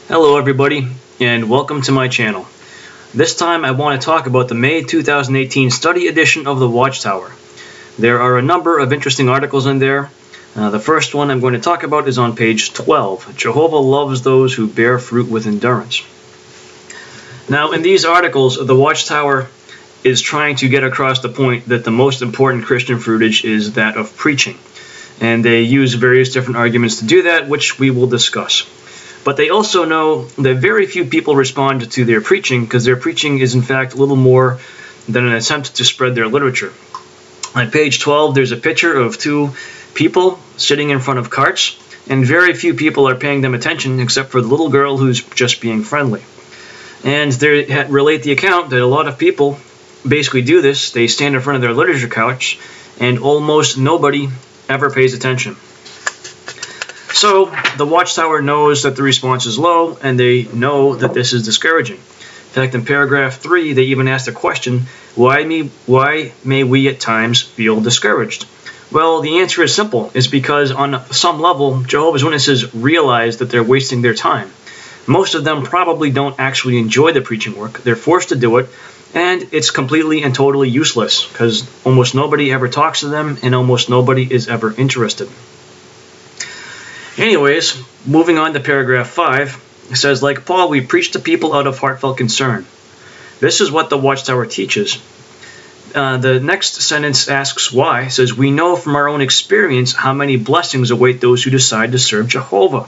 Hello everybody, and welcome to my channel. This time I want to talk about the May 2018 study edition of the Watchtower. There are a number of interesting articles in there. The first one I'm going to talk about is on page 12. Jehovah loves those who bear fruit with endurance. Now in these articles, the Watchtower is trying to get across the point that the most important Christian fruitage is that of preaching. And they use various different arguments to do that, which we will discuss. But they also know that very few people respond to their preaching because their preaching is in fact little more than an attempt to spread their literature. On page 12 there's a picture of two people sitting in front of carts, and very few people are paying them attention except for the little girl who's just being friendly. And they relate the account that a lot of people basically do this. They stand in front of their literature couch and almost nobody ever pays attention. So the Watchtower knows that the response is low, and they know that this is discouraging. In fact, in paragraph 3, they even asked the question, why may we at times feel discouraged? Well, the answer is simple. It's because on some level, Jehovah's Witnesses realize that they're wasting their time. Most of them probably don't actually enjoy the preaching work. They're forced to do it, and it's completely and totally useless because almost nobody ever talks to them, and almost nobody is ever interested. Anyways, moving on to paragraph 5, it says, like Paul, we preach to people out of heartfelt concern. This is what the Watchtower teaches. The next sentence asks why. It says, we know from our own experience how many blessings await those who decide to serve Jehovah.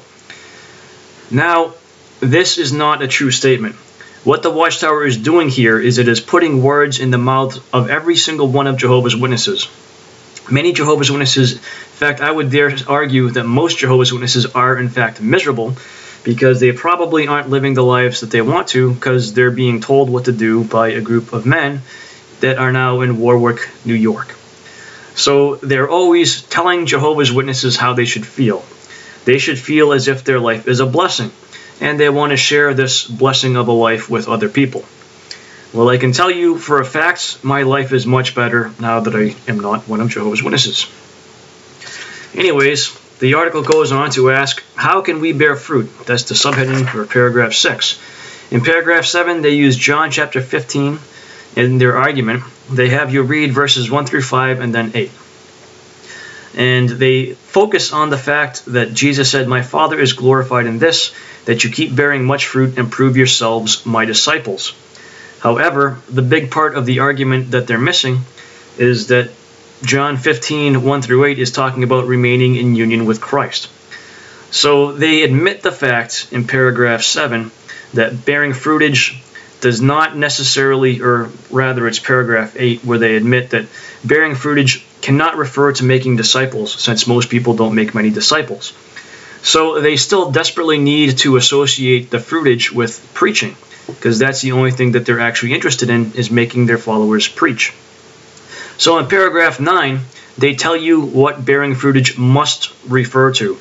Now, this is not a true statement. What the Watchtower is doing here is it is putting words in the mouth of every single one of Jehovah's Witnesses. Many Jehovah's Witnesses, in fact, I would dare argue that most Jehovah's Witnesses are in fact miserable because they probably aren't living the lives that they want to because they're being told what to do by a group of men that are now in Warwick, New York. So they're always telling Jehovah's Witnesses how they should feel. They should feel as if their life is a blessing, and they want to share this blessing of a life with other people. Well, I can tell you for a fact, my life is much better now that I am not one of Jehovah's Witnesses. Anyways, the article goes on to ask, how can we bear fruit? That's the subheading for paragraph 6. In paragraph 7, they use John chapter 15 in their argument. They have you read verses 1 through 5 and then 8. And they focus on the fact that Jesus said, my Father is glorified in this, that you keep bearing much fruit and prove yourselves my disciples. However, the big part of the argument that they're missing is that John 15, 1 through 8 is talking about remaining in union with Christ. So they admit the fact in paragraph 7 that bearing fruitage does not necessarily, or rather it's paragraph 8 where they admit that bearing fruitage cannot refer to making disciples since most people don't make many disciples. So they still desperately need to associate the fruitage with preaching, because that's the only thing that they're actually interested in, is making their followers preach. So in paragraph 9, they tell you what bearing fruitage must refer to.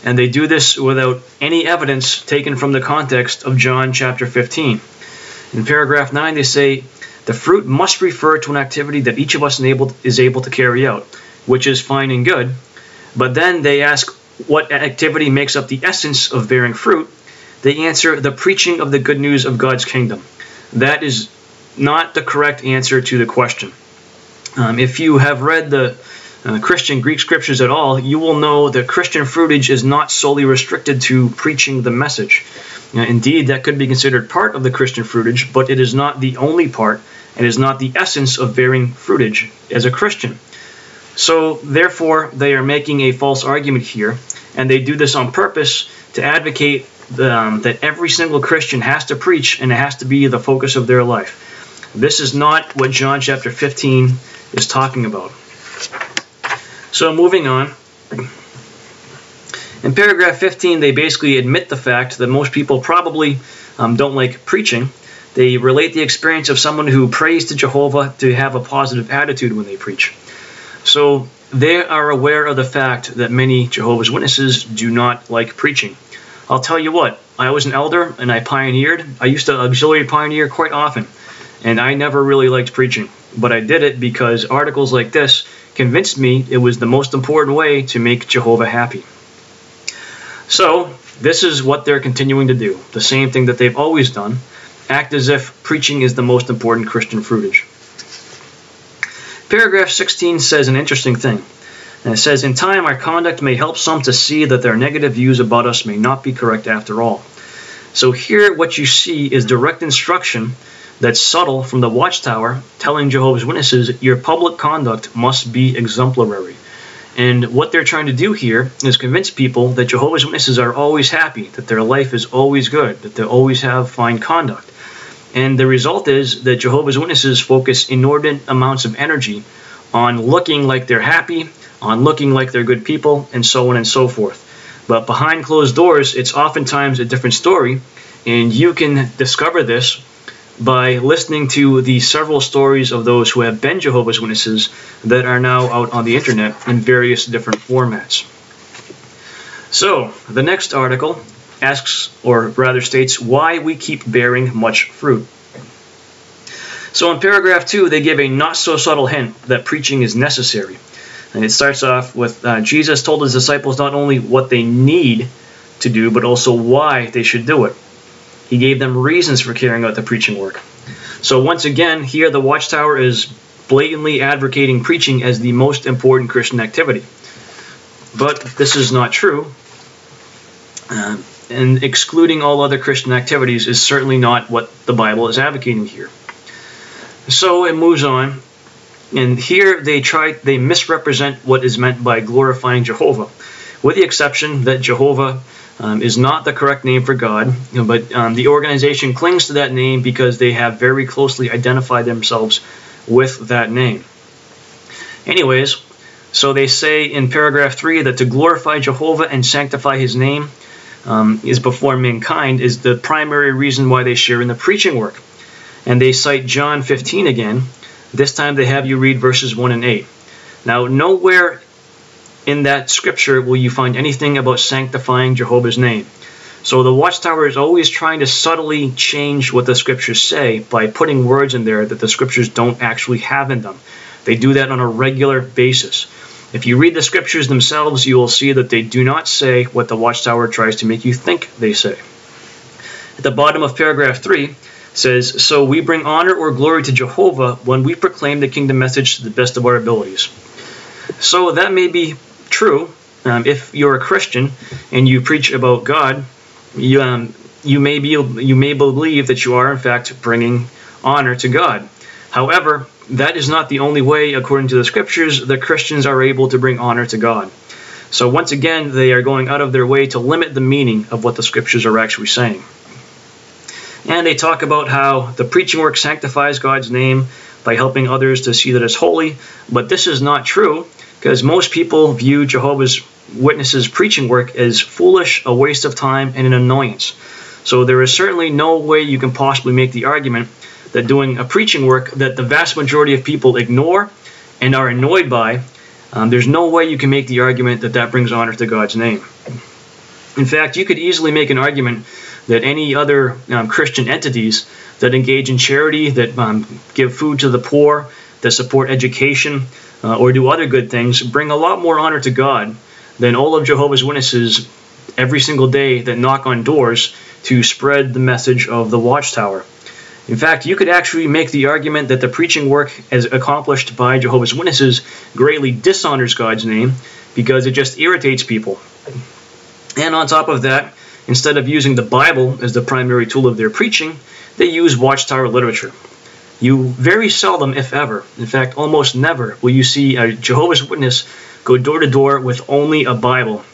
And they do this without any evidence taken from the context of John chapter 15. In paragraph 9, they say, the fruit must refer to an activity that each of us is able to carry out, which is fine and good. But then they ask what activity makes up the essence of bearing fruit. They answer, the preaching of the good news of God's kingdom. That is not the correct answer to the question. If you have read the Christian Greek scriptures at all, you will know that Christian fruitage is not solely restricted to preaching the message. Indeed, that could be considered part of the Christian fruitage, but it is not the only part, and is not the essence of bearing fruitage as a Christian. So, therefore, they are making a false argument here, and they do this on purpose to advocate that every single Christian has to preach, and it has to be the focus of their life. This is not what John chapter 15 is talking about. So moving on, in paragraph 15 they basically admit the fact that most people probably don't like preaching. They relate the experience of someone who prays to Jehovah to have a positive attitude when they preach. So they are aware of the fact that many Jehovah's Witnesses do not like preaching. I'll tell you what, I was an elder and I pioneered. I used to auxiliary pioneer quite often, and I never really liked preaching. But I did it because articles like this convinced me it was the most important way to make Jehovah happy. So This is what they're continuing to do, the same thing that they've always done, act as if preaching is the most important Christian fruitage. Paragraph 16 says an interesting thing. And it says, in time, our conduct may help some to see that their negative views about us may not be correct after all. So here what you see is direct instruction that's subtle from the Watchtower telling Jehovah's Witnesses your public conduct must be exemplary. And what they're trying to do here is convince people that Jehovah's Witnesses are always happy, that their life is always good, that they always have fine conduct. And the result is that Jehovah's Witnesses focus inordinate amounts of energy on looking like they're happy, on looking like they're good people, and so on and so forth. But behind closed doors, it's oftentimes a different story, and you can discover this by listening to the several stories of those who have been Jehovah's Witnesses that are now out on the internet in various different formats. So, the next article asks, or rather states, why we keep bearing much fruit. So in paragraph 2, they give a not-so-subtle hint that preaching is necessary. And it starts off with, Jesus told his disciples not only what they need to do, but also why they should do it. He gave them reasons for carrying out the preaching work. So once again, here the Watchtower is blatantly advocating preaching as the most important Christian activity. But this is not true. And excluding all other Christian activities is certainly not what the Bible is advocating here. So it moves on. And here they misrepresent what is meant by glorifying Jehovah, with the exception that Jehovah is not the correct name for God, but the organization clings to that name because they have very closely identified themselves with that name. Anyways, so they say in paragraph 3 that to glorify Jehovah and sanctify his name is before mankind is the primary reason why they share in the preaching work. And they cite John 15 again. This time they have you read verses 1 and 8. Now, nowhere in that scripture will you find anything about sanctifying Jehovah's name. So the Watchtower is always trying to subtly change what the scriptures say by putting words in there that the scriptures don't actually have in them. They do that on a regular basis. If you read the scriptures themselves, you will see that they do not say what the Watchtower tries to make you think they say. At the bottom of paragraph 3, says, so we bring honor or glory to Jehovah when we proclaim the kingdom message to the best of our abilities. So that may be true. If you're a Christian and you preach about God, you may believe that you are in fact bringing honor to God. However, that is not the only way, according to the scriptures, that Christians are able to bring honor to God. So once again, they are going out of their way to limit the meaning of what the scriptures are actually saying. And they talk about how the preaching work sanctifies God's name by helping others to see that it's holy. But this is not true, because most people view Jehovah's Witnesses' preaching work as foolish, a waste of time, and an annoyance. So there is certainly no way you can possibly make the argument that doing a preaching work that the vast majority of people ignore and are annoyed by, there's no way you can make the argument that that brings honor to God's name. In fact, you could easily make an argument that any other Christian entities that engage in charity, that give food to the poor, that support education, or do other good things, bring a lot more honor to God than all of Jehovah's Witnesses every single day that knock on doors to spread the message of the Watchtower. In fact, you could actually make the argument that the preaching work as accomplished by Jehovah's Witnesses greatly dishonors God's name because it just irritates people. And on top of that, instead of using the Bible as the primary tool of their preaching, they use Watchtower literature. You very seldom, if ever, in fact almost never, will you see a Jehovah's Witness go door to door with only a Bible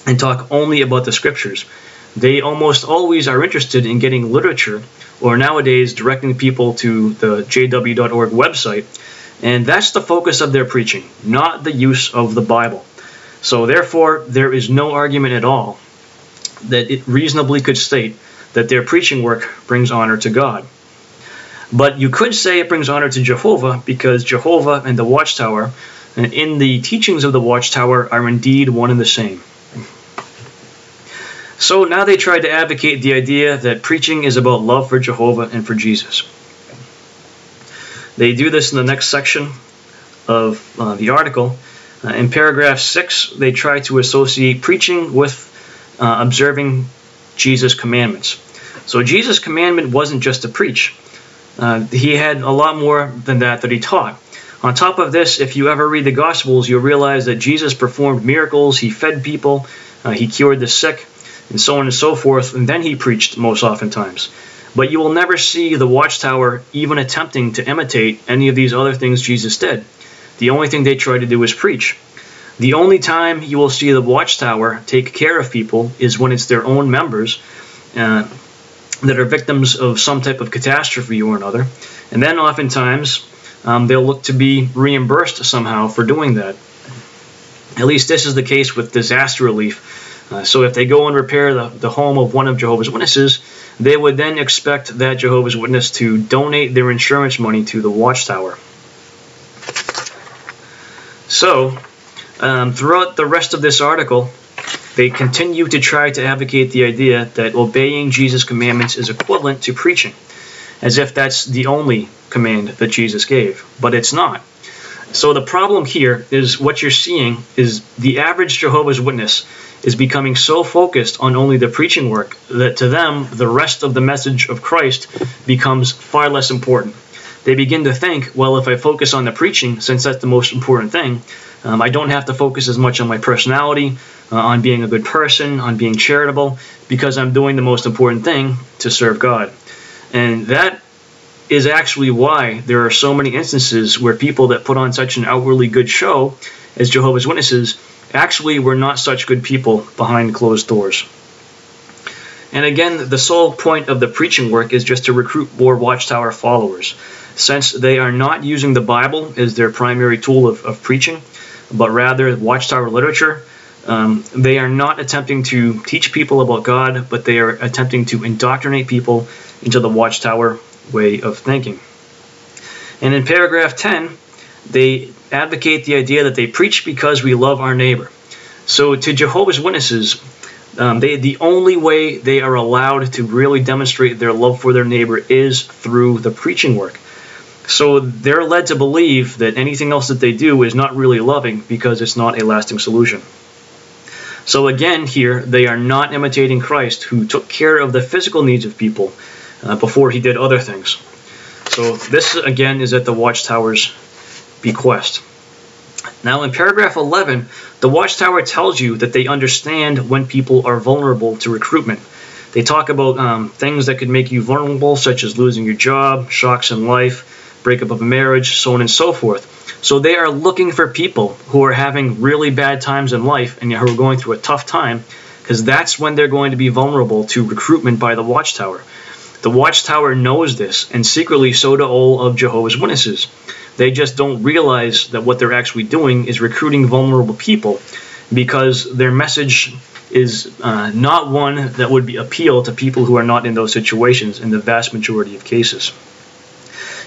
and talk only about the scriptures. They almost always are interested in getting literature, or nowadays directing people to the jw.org website, and that's the focus of their preaching, not the use of the Bible. So therefore, there is no argument at all that it reasonably could state that their preaching work brings honor to God. But you could say it brings honor to Jehovah because Jehovah and the Watchtower, and in the teachings of the Watchtower, are indeed one and the same. So now they try to advocate the idea that preaching is about love for Jehovah and for Jesus. They do this in the next section of the article. In paragraph 6, they try to associate preaching with observing Jesus' commandments. So Jesus' commandment wasn't just to preach. He had a lot more than that he taught. On top of this, if you ever read the Gospels, you'll realize that Jesus performed miracles, he fed people, he cured the sick, and so on and so forth, and then he preached most oftentimes. But you will never see the Watchtower even attempting to imitate any of these other things Jesus did. The only thing they tried to do was preach. The only time you will see the Watchtower take care of people is when it's their own members that are victims of some type of catastrophe or another. And then oftentimes they'll look to be reimbursed somehow for doing that. At least this is the case with disaster relief. So if they go and repair the home of one of Jehovah's Witnesses, they would then expect that Jehovah's Witness to donate their insurance money to the Watchtower. So, throughout the rest of this article, they continue to try to advocate the idea that obeying Jesus' commandments is equivalent to preaching, as if that's the only command that Jesus gave, but it's not. So the problem here is what you're seeing is the average Jehovah's Witness is becoming so focused on only the preaching work that to them the rest of the message of Christ becomes far less important. They begin to think, well, if I focus on the preaching, since that's the most important thing, I don't have to focus as much on my personality, on being a good person, on being charitable, because I'm doing the most important thing, to serve God. And that is actually why there are so many instances where people that put on such an outwardly good show as Jehovah's Witnesses actually were not such good people behind closed doors. And again, the sole point of the preaching work is just to recruit more Watchtower followers. Since they are not using the Bible as their primary tool of preaching, but rather Watchtower literature, they are not attempting to teach people about God, but they are attempting to indoctrinate people into the Watchtower way of thinking. And in paragraph 10, they advocate the idea that they preach because we love our neighbor. So to Jehovah's Witnesses, the only way they are allowed to really demonstrate their love for their neighbor is through the preaching work. So they're led to believe that anything else that they do is not really loving because it's not a lasting solution. So again here, they are not imitating Christ, who took care of the physical needs of people before he did other things. So this again is at the Watchtower's bequest. Now in paragraph 11, the Watchtower tells you that they understand when people are vulnerable to recruitment. They talk about things that could make you vulnerable, such as losing your job, shocks in life, breakup of a marriage, so on and so forth. So they are looking for people who are having really bad times in life and who are going through a tough time, because that's when they're going to be vulnerable to recruitment by the Watchtower. The Watchtower knows this, and secretly so do all of Jehovah's Witnesses. They just don't realize that what they're actually doing is recruiting vulnerable people, because their message is not one that would appeal to people who are not in those situations in the vast majority of cases.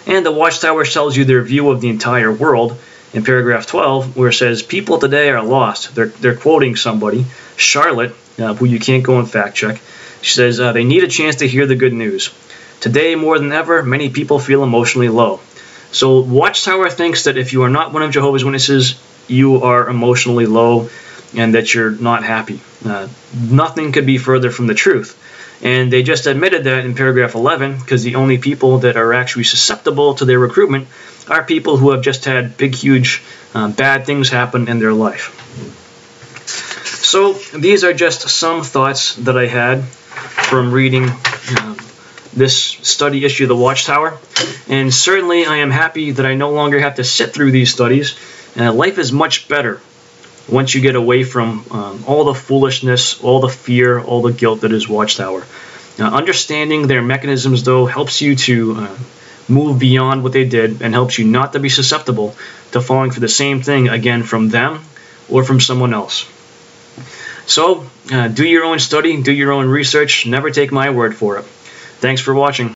And the Watchtower tells you their view of the entire world in paragraph 12, where it says, people today are lost. They're quoting somebody, Charlotte, who you can't go and fact check. She says, they need a chance to hear the good news. Today, more than ever, many people feel emotionally low. So Watchtower thinks that if you are not one of Jehovah's Witnesses, you are emotionally low and that you're not happy. Nothing could be further from the truth. And they just admitted that in paragraph 11, because the only people that are actually susceptible to their recruitment are people who have just had big, huge, bad things happen in their life. So these are just some thoughts that I had from reading this study issue of the Watchtower. And certainly I am happy that I no longer have to sit through these studies. Life is much better once you get away from all the foolishness, all the fear, all the guilt that is Watchtower. Understanding their mechanisms, though, helps you to move beyond what they did and helps you not to be susceptible to falling for the same thing again from them or from someone else. So, do your own study, do your own research, never take my word for it. Thanks for watching.